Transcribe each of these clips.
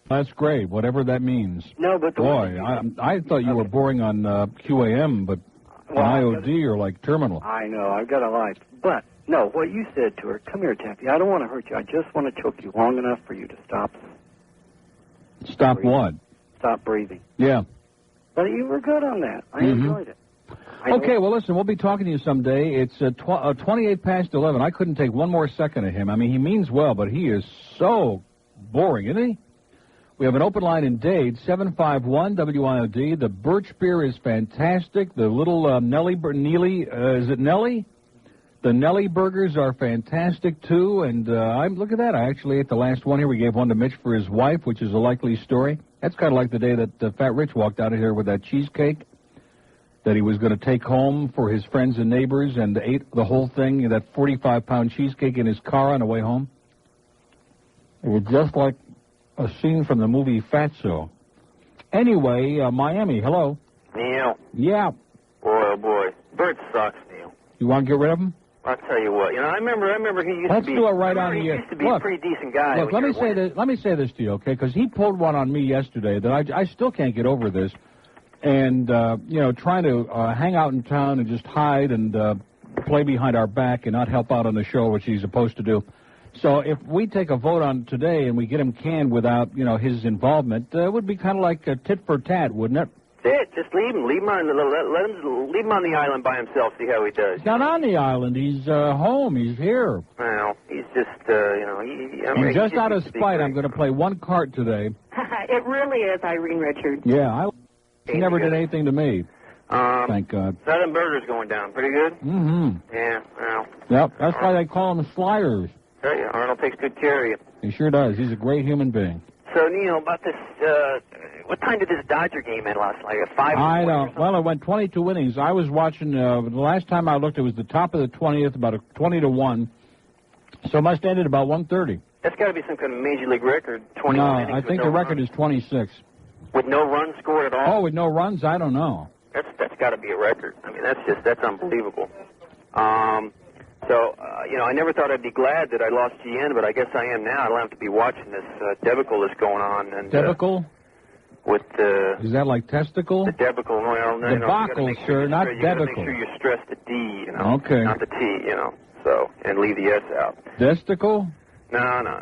That's great, whatever that means. No, but boy, I thought you were boring on QAM, but on IOD or like terminal. I know, I've got a life. But, no, what you said to her, come here, Taffy, I don't want to hurt you. I just want to choke you long enough for you to stop. Stop breathing. What? Stop breathing. Yeah. But you were good on that. I enjoyed it. Okay, well, listen, we'll be talking to you someday. It's 28 past 11. I couldn't take one more second of him. I mean, he means well, but he is so boring, isn't he? We have an open line in Dade, 751-WIOD. The birch beer is fantastic. The little Neely, is it Nelly? The Nelly burgers are fantastic, too. And look at that. I actually ate the last one here. We gave one to Mitch for his wife, which is a likely story. That's kind of like the day that Fat Rich walked out of here with that cheesecake that he was going to take home for his friends and neighbors and ate the whole thing, that 45-pound cheesecake in his car on the way home. It was just like a scene from the movie Fatso. Anyway, Miami, hello. Neil. Yeah. Boy, oh boy. Bert sucks, Neil. You want to get rid of him? I'll tell you what. You know, I remember he used Let's to be. do it right on he here. used to be a pretty decent guy. Look, let me say this to you, okay? Because he pulled one on me yesterday that I still can't get over this. And, trying to hang out in town and just hide and play behind our back and not help out on the show, which he's supposed to do. So if we take a vote on today and we get him canned without, his involvement, it would be kind of like a tit for tat, wouldn't it? That's it. Just leave him. Leave him on the island by himself. See how he does. He's not on the island. He's home. He's here. Well, he's just, He's just out of spite. I'm going to play one card today. It really is Irene Richards. Yeah, he never did anything to me. Thank God. Southern Burger's going down. Pretty good? Mm-hmm. Yeah, well. Yep, that's why they call him Sliders. Tell you, Arnold takes good care of you. He sure does. He's a great human being. So, Neil, about this, what time did this Dodger game end last night? 5? I don't. Well, it went 22 innings. I was watching, the last time I looked, it was the top of the 20th, about a 20-1. So it must have ended about 1:30. That's got to be some kind of major league record, 21 innings. No, I think the record is 26. With no runs scored at all? Oh, with no runs? I don't know. That's got to be a record. I mean, that's unbelievable. I never thought I'd be glad that I lost GN, but I guess I am now. I don't have to be watching this debacle that's going on. And, debacle? With is that like testicle? The debacle. No, debacle, sir, not debacle. You got to make sure you stress the D, Okay. Not the T, So, and leave the S out. Desticle? No.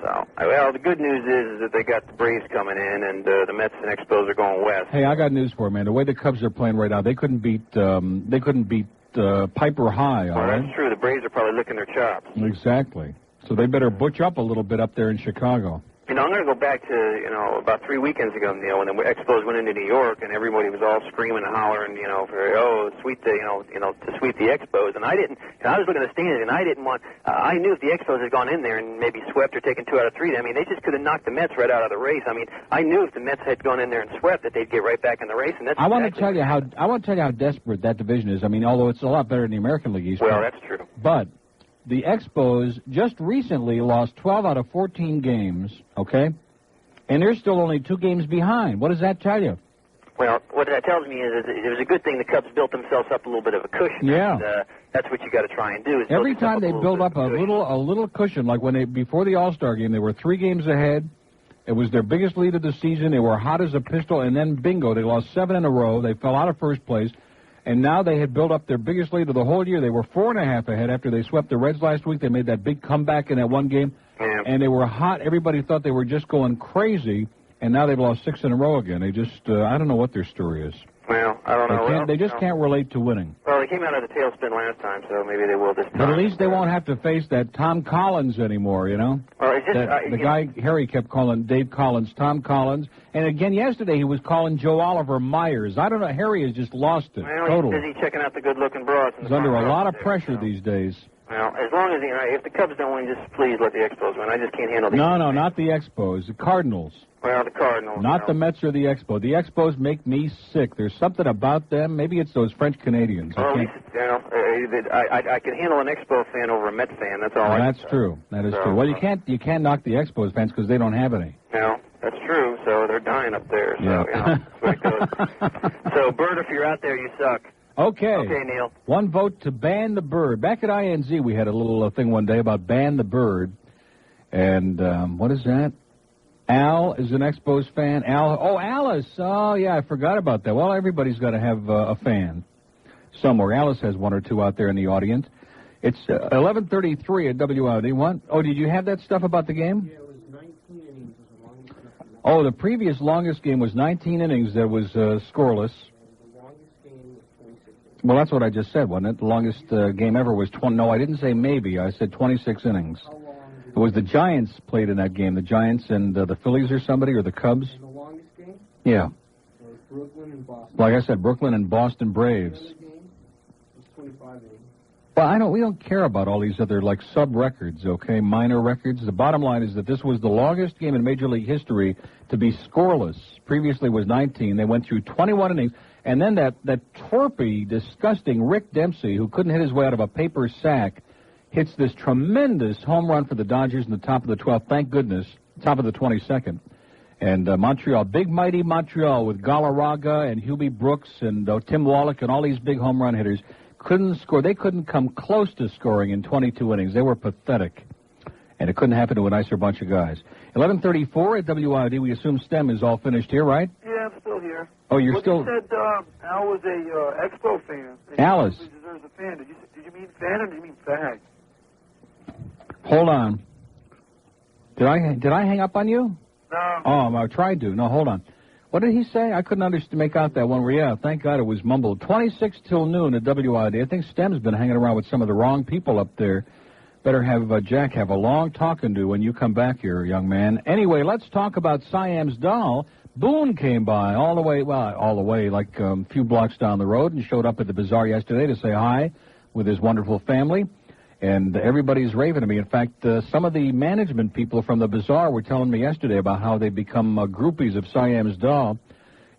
So, well, the good news is that they got the Braves coming in, and the Mets and Expos are going west. Hey, I got news for you, man. The way the Cubs are playing right now, they couldn't beat Piper High. Well, that's true. The Braves are probably licking their chops. Exactly. So they better butch up a little bit up there in Chicago. I'm going to go back to, about 3 weekends ago, Neil, when the Expos went into New York, and everybody was all screaming and hollering, to sweep the Expos. And I was looking at the standings, and I didn't want, I knew if the Expos had gone in there and maybe swept or taken 2 out of 3, I mean, they just could have knocked the Mets right out of the race. I mean, I knew if the Mets had gone in there and swept that they'd get right back in the race. And that's I want to tell you how desperate that division is. I mean, although it's a lot better than the American League East. Well, that's true. But the Expos just recently lost 12 out of 14 games, okay? And they're still only 2 games behind. What does that tell you? Well, what that tells me is it was a good thing the Cubs built themselves up a little bit of a cushion. Yeah. And, that's what you got to try and do. Is every time they build up a little cushion, like before the All-Star game, they were 3 games ahead. It was their biggest lead of the season. They were hot as a pistol, and then bingo, they lost 7 in a row. They fell out of first place. And now they had built up their biggest lead of the whole year. They were 4.5 ahead after they swept the Reds last week. They made that big comeback in that one game. Yeah. And they were hot. Everybody thought they were just going crazy. And now they've lost 6 in a row again. They just, I don't know what their story is. Well, I don't know. They just can't relate to winning. Well, they came out of the tailspin last time, so maybe they will this time. But at least they won't have to face that Tom Collins anymore, Well, it's just, the guy Harry kept calling Dave Collins, Tom Collins. And again, yesterday he was calling Joe Oliver Myers. I don't know. Harry has just lost it. Well, totally. He's busy checking out the good-looking broads. He's under a lot of pressure these days. Well, as long as, if the Cubs don't win, just please let the Expos win. I just can't handle these. No, not the Expos. The Cardinals. Well, the Cardinals. Not the Mets or the Expos. The Expos make me sick. There's something about them. Maybe it's those French Canadians. Well, I can handle an Expo fan over a Met fan. That's all. That's true. That is true. Well, you can't knock the Expos fans because they don't have any. No, that's true. So they're dying up there. So that's where it goes. So, Bert, if you're out there, you suck. Okay. Okay, Neil. 1 vote to ban the bird. Back at INZ, we had a little thing one day about ban the bird. And what is that? Al is an Expos fan. Alice. Oh, yeah, I forgot about that. Well, everybody's got to have a fan somewhere. Alice has one or two out there in the audience. It's 11:33 at WIOD. What? Oh, did you have that stuff about the game? Yeah, it was 19 innings. Was the longest. Oh, the previous longest game was 19 innings that was scoreless. And the longest game was 26 innings. Well, that's what I just said, wasn't it? The longest game ever was 20. No, I didn't say maybe. I said 26 innings. How long did It was the Giants played in that game. The Giants and the Phillies or somebody, or the Cubs. the longest game? Yeah. So it was Brooklyn and Boston. Like I said, Brooklyn and Boston Braves. The other game was 25 innings. Well, we don't care about all these other, like, sub-records, okay, minor records. The bottom line is that this was the longest game in Major League history to be scoreless. Previously was 19. They went through 21 innings. And then that torpy, disgusting Rick Dempsey, who couldn't hit his way out of a paper sack, hits this tremendous home run for the Dodgers in the top of the 12th. Thank goodness, top of the 22nd. And Montreal, big mighty Montreal with Galarraga and Hubie Brooks and Tim Wallach and all these big home run hitters couldn't score. They couldn't come close to scoring in 22 innings. They were pathetic. And it couldn't happen to a nicer bunch of guys. 11:34 at WIOD. We assume STEM is all finished here, right? Yeah, I'm still here. Oh, you're Well, still... You said Al was a Expo fan. And Alice. He deserves a fan. Did you mean fan or did you mean fag? Hold on. Did I hang up on you? No. Oh, I tried to. No, hold on. What did he say? I couldn't make out that one. Yeah, thank God it was mumbled. 26 till noon at WID. I think STEM's been hanging around with some of the wrong people up there. Better have Jack have a long talking to when you come back here, young man. Anyway, let's talk about Siam's doll. Boone came by all the way, like a few blocks down the road and showed up at the bazaar yesterday to say hi with his wonderful family. And everybody's raving to me. In fact, some of the management people from the bazaar were telling me yesterday about how they become groupies of Siam's doll.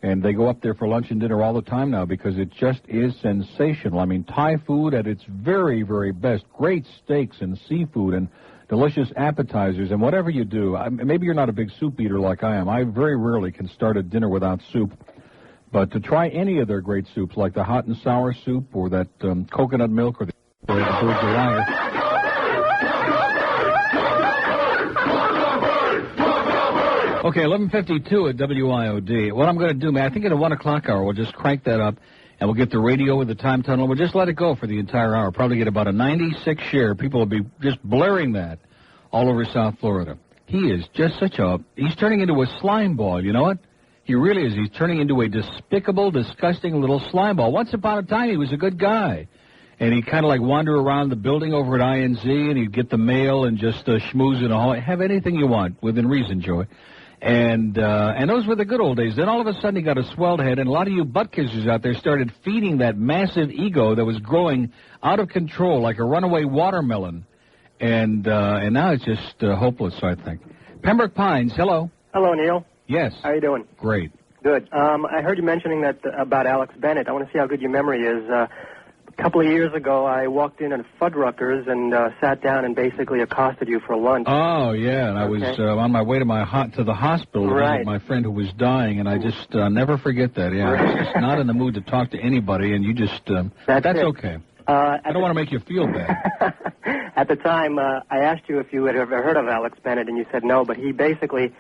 And they go up there for lunch and dinner all the time now because it just is sensational. I mean, Thai food at its very, very best. Great steaks and seafood and delicious appetizers. And whatever you do, maybe you're not a big soup eater like I am. I very rarely can start a dinner without soup. But to try any of their great soups, like the hot and sour soup or that coconut milk or the birds of life. Okay, 11:52 at WIOD. What I'm going to do, man, I think at the 1 o'clock hour, we'll just crank that up, and we'll get the radio with the time tunnel. We'll just let it go for the entire hour. Probably get about a 96 share. People will be just blaring that all over South Florida. He is just he's turning into a slime ball, you know what? He really is. He's turning into a despicable, disgusting little slime ball. Once upon a time, he was a good guy. And he'd kind of like wander around the building over at INZ, and he'd get the mail and just schmooze in a hall. Have anything you want, within reason, Joey. And those were the good old days. Then all of a sudden he got a swelled head, and a lot of you butt kissers out there started feeding that massive ego that was growing out of control like a runaway watermelon. And now it's just hopeless, I think. Pembroke Pines, hello. Hello, Neil. Yes. How are you doing? Great. Good. I heard you mentioning that about Alex Bennett. I want to see how good your memory is. A couple of years ago, I walked in at Fuddruckers and sat down and basically accosted you for lunch. Oh, yeah, and I was on my way to the hospital to visit my friend who was dying, and I just never forget that. Yeah, I was just not in the mood to talk to anybody, and you just, that's okay. I don't want to make you feel bad. At the time, I asked you if you had ever heard of Alex Bennett, and you said no, but he basically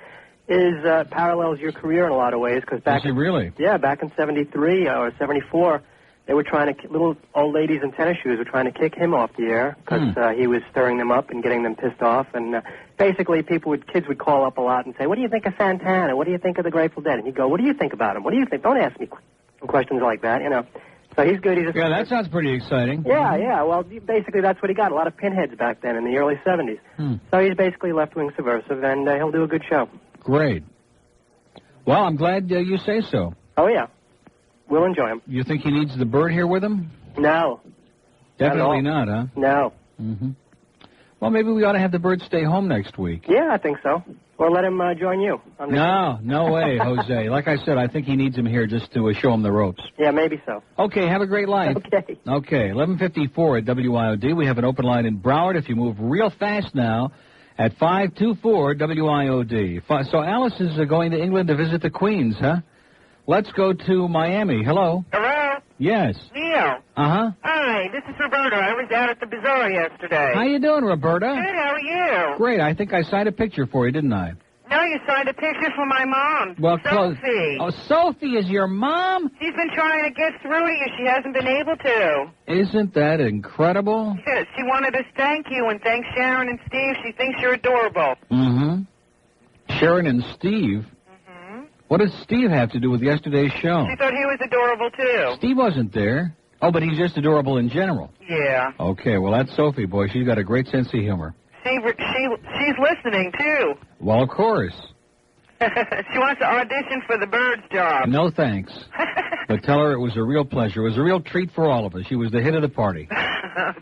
parallels your career in a lot of ways. Cause back really? Yeah, back in 73 or 74, they were trying to, little old ladies in tennis shoes were trying to kick him off the air because he was stirring them up and getting them pissed off. And basically, kids would call up a lot and say, "What do you think of Santana? What do you think of the Grateful Dead?" And he'd go, "What do you think about him? What do you think? Don't ask me questions like that, you know." So he's good. Yeah, that sounds pretty exciting. Yeah, yeah. Well, basically, that's what he got. A lot of pinheads back then in the early 70s. So he's basically left-wing subversive, and he'll do a good show. Great. Well, I'm glad you say so. Oh, yeah. We'll enjoy him. You think he needs the bird here with him? No. Definitely not, huh? No. Mm-hmm. Well, maybe we ought to have the bird stay home next week. Yeah, I think so. Or let him join you. No way, Jose. Like I said, I think he needs him here just to show him the ropes. Yeah, maybe so. Okay, have a great life. Okay, 11:54 at WIOD. We have an open line in Broward. If you move real fast now, at 524 WIOD. So Alice is going to England to visit the Queens, huh? Let's go to Miami. Hello. Hello? Yes. Neil. Uh-huh. Hi, this is Roberta. I was out at the bazaar yesterday. How you doing, Roberta? Good, how are you? Great. I think I signed a picture for you, didn't I? No, you signed a picture for my mom. Well, Sophie. Oh, Sophie is your mom? She's been trying to get through to you. She hasn't been able to. Isn't that incredible? Yes, she wanted to thank you and thank Sharon and Steve. She thinks you're adorable. Mm-hmm. Sharon and Steve? Mm-hmm. What does Steve have to do with yesterday's show? She thought he was adorable, too. Steve wasn't there. Oh, but he's just adorable in general. Yeah. Okay, well, that's Sophie, boy. She's got a great sense of humor. She's listening, too. Well, of course. She wants to audition for the Birds job. No thanks. But tell her it was a real pleasure. It was a real treat for all of us. She was the hit of the party.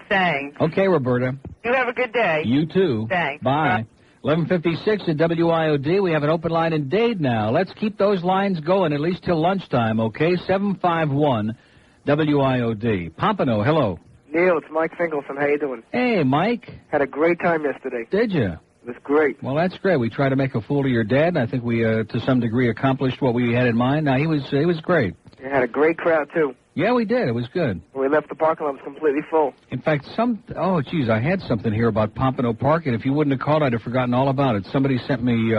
Thanks. Okay, Roberta. You have a good day. You too. Thanks. Bye. 11:56 at WIOD. We have an open line in Dade now. Let's keep those lines going at least till lunchtime, okay? 751 WIOD. Pompano, hello. Neil, it's Mike Finkelson. How you doing? Hey, Mike. Had a great time yesterday. Did you? It was great. Well, that's great. We tried to make a fool of your dad, and I think we, to some degree, accomplished what we had in mind. Now, he was great. You had a great crowd, too. Yeah, we did. It was good. When we left the parking lot, it was completely full. In fact, I had something here about Pompano Park, and if you wouldn't have called, I'd have forgotten all about it. Somebody sent me,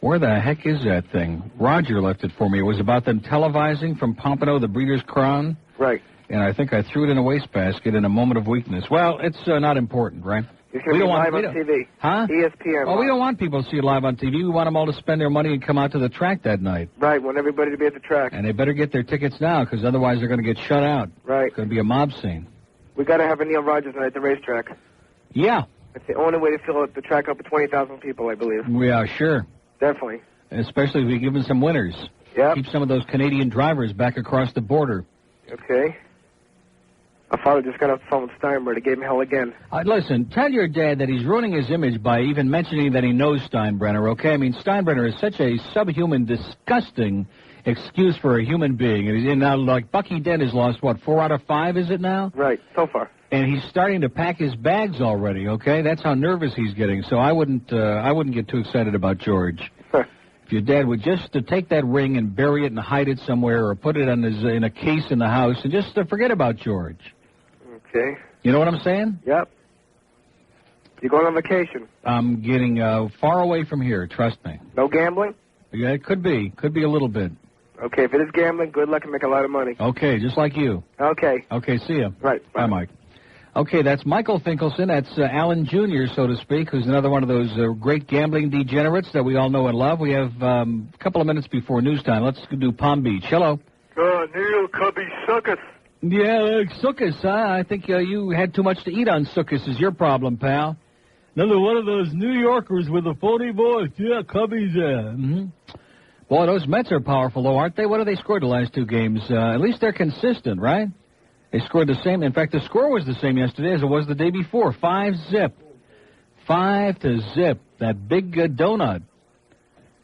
where the heck is that thing? Roger left it for me. It was about them televising from Pompano, the Breeders' Crown. Right. And I think I threw it in a wastebasket in a moment of weakness. Well, it's not important, right? It's going to be live on TV. Huh? ESPN. Oh, we don't want people to see it live on TV. We want them all to spend their money and come out to the track that night. Right, want everybody to be at the track. And they better get their tickets now, because otherwise they're going to get shut out. Right. It's going to be a mob scene. We got to have a Neil Rogers night at the racetrack. Yeah. It's the only way to fill the track up with 20,000 people, I believe. Yeah, sure. Definitely. Especially if we give them some winners. Yeah. Keep some of those Canadian drivers back across the border. Okay. My father just got off the phone with Steinbrenner. He gave him hell again. Listen, tell your dad that he's ruining his image by even mentioning that he knows Steinbrenner, okay? I mean, Steinbrenner is such a subhuman, disgusting excuse for a human being. And now, like, Bucky Dent has lost, what, 4 out of 5, is it now? Right, so far. And he's starting to pack his bags already, okay? That's how nervous he's getting. So I wouldn't get too excited about George. If your dad would just take that ring and bury it and hide it somewhere or put it in a case in the house and just forget about George. Okay. You know what I'm saying? Yep. You going on vacation? I'm getting far away from here, trust me. No gambling? Yeah, it could be. Could be a little bit. Okay, if it is gambling, good luck and make a lot of money. Okay, just like you. Okay. Okay, see ya. Right. Bye, Mike. Okay, that's Michael Finkelson. That's Alan Jr., so to speak, who's another one of those great gambling degenerates that we all know and love. We have a couple of minutes before news time. Let's do Palm Beach. Hello. Neil Cubby sucketh. Yeah, Sukkot, huh? I think you had too much to eat on Sukkot is your problem, pal. Another one of those New Yorkers with a phony voice. Yeah, Cubby's there. Mm-hmm. Boy, those Mets are powerful, though, aren't they? What have they scored the last 2 games? At least they're consistent, right? They scored the same. In fact, the score was the same yesterday as it was the day before. 5-0. 5-0. That big donut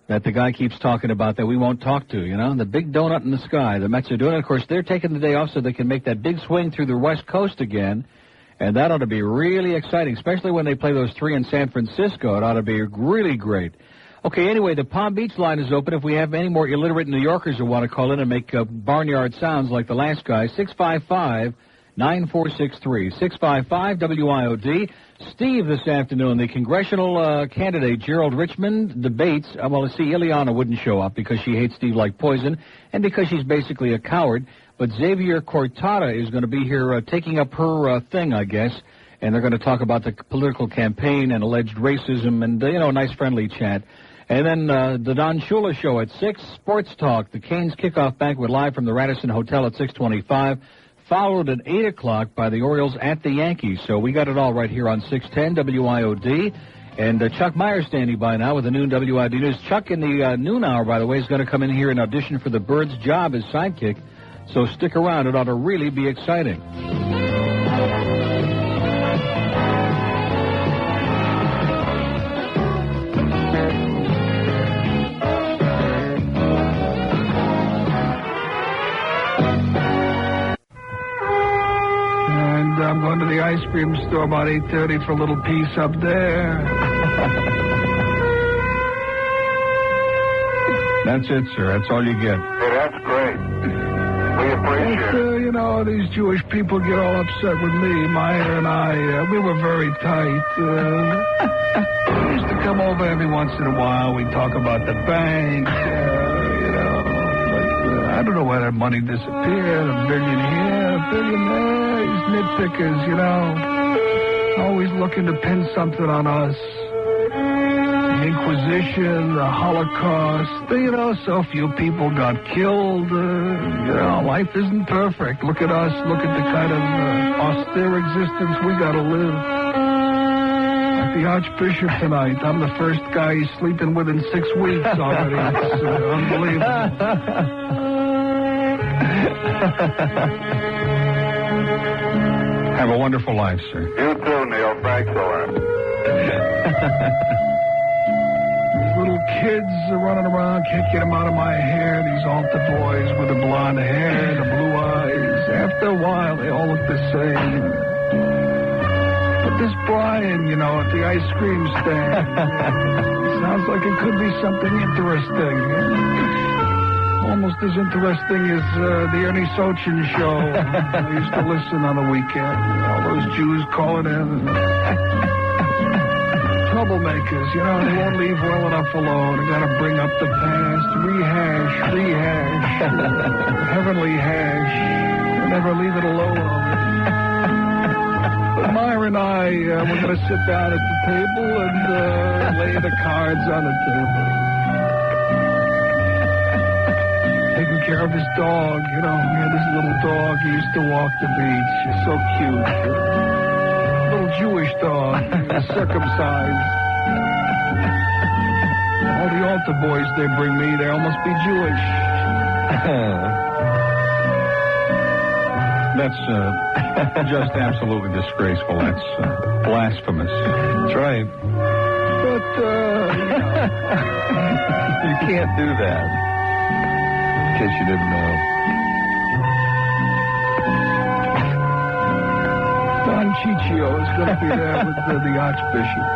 that the guy keeps talking about that we won't talk to, you know? The big donut in the sky. The Mets are doing it. Of course, they're taking the day off so they can make that big swing through the West Coast again. And that ought to be really exciting, especially when they play those 3 in San Francisco. It ought to be really great. Okay, anyway, the Palm Beach line is open. If we have any more illiterate New Yorkers who want to call in and make barnyard sounds like the last guy, 655-9463. 655-WIOD. Steve this afternoon, the congressional candidate, Gerald Richmond, debates. Well, see, Ileana wouldn't show up because she hates Steve like poison and because she's basically a coward. But Xavier Cortada is going to be here taking up her thing, I guess. And they're going to talk about the political campaign and alleged racism and, a nice friendly chat. And then the Don Shula Show at 6, Sports Talk, the Canes kickoff banquet live from the Radisson Hotel at 6:25, followed at 8 o'clock by the Orioles at the Yankees. So we got it all right here on 610 WIOD. And Chuck Meyer standing by now with the noon WIOD News. Chuck in the noon hour, by the way, is going to come in here and audition for the Birds job as sidekick. So stick around. It ought to really be exciting. I'm going to the ice cream store about 8:30 for a little piece up there. That's it, sir. That's all you get. Hey, that's great. You know, these Jewish people get all upset with me. Maya and I, we were very tight. We used to come over every once in a while. We'd talk about the bank, you know. But I don't know where that money disappeared. $1 billion here, $1 billion there. These nitpickers, you know, always looking to pin something on us. The Inquisition, the Holocaust, you know, so few people got killed. You know, life isn't perfect. Look at us. Look at the kind of austere existence we got to live. Like the Archbishop tonight. I'm the first guy he's sleeping with in 6 weeks already. It's unbelievable. Have a wonderful life, sir. You too, Neil. Thanks a lot. Little kids are running around, can't get them out of my hair. These altar boys with the blonde hair, the blue eyes. After a while, they all look the same. But this Brian, you know, at the ice cream stand, sounds like it could be something interesting. Almost as interesting as the Ernie Sochin show. I used to listen on the weekend. All those Jews calling in. Troublemakers, you know, they won't leave well enough alone. They gotta bring up the past, rehash, heavenly hash. They never leave it alone. But Myra and I, we're gonna sit down at the table and lay the cards on the table. Taking care of his dog, you know, he had this little dog. He used to walk the beach. He's so cute. Jewish dog, circumcised. All the altar boys they bring me, they all must be Jewish. That's just absolutely disgraceful. That's blasphemous. That's right. But, you can't do that. In case you didn't know. Don Ciccio is going to be there with the Archbishop.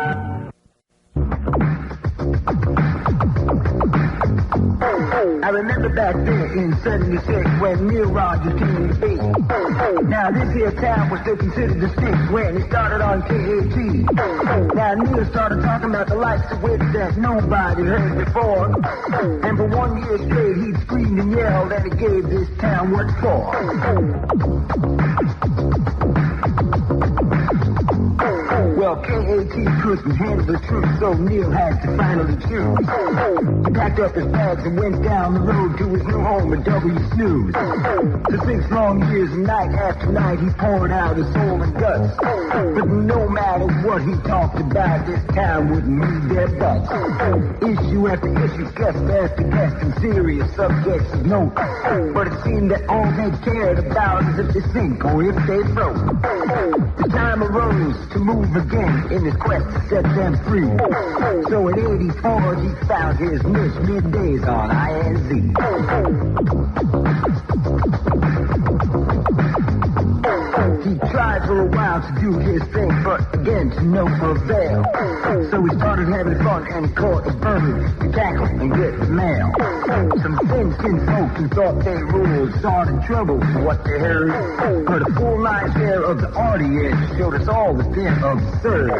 I remember back then in 76 when Neil Rogers came to be. Now this here town was still considered distinct when he started on KAT. Now Neil started talking about the likes of which that nobody heard before. And for 1 year straight he screamed and yelled and he gave this town what for. Well, KAT couldn't handle the truth, so Neil had to finally choose. He packed up his bags and went down the road to his new home in W. Snooze. For 6 long years, night after night, he poured out his soul and guts. But no matter what he talked about, this town wouldn't move their butts. Issue after issue, guest after guest, and serious subjects of note. But it seemed that all they cared about is if they sink or if they float. The time arose to move again in his quest to set them free. So at 84, he found his niche middays on INZ. He tried for a while to do his thing, but again to no avail. So he started having fun and caught a bird to tackle and get the mail. Some thin-skinned folks who thought they ruled started trouble for what they heard. But a full night share of the audience showed us all the thing absurd.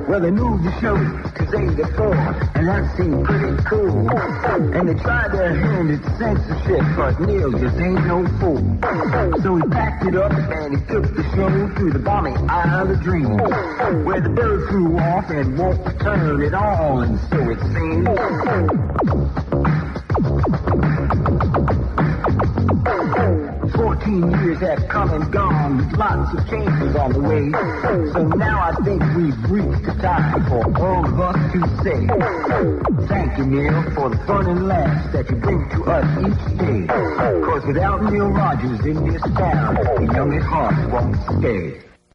Well, they moved the show to 8 to 4, and that seemed pretty cool. And they tried their hand at censorship, but Neil just ain't no fool. So he packed it up and he took the show through the balmy Isle of Dreams, where the bird flew off and won't return at all, and so it seems. 14 years have come and gone with lots of changes on the way. So now I think we've reached the time for all of us to say thank you, Neil, for the fun and laughs that you bring to us each day. Cause without Neil Rogers in this town, the young at heart won't stay.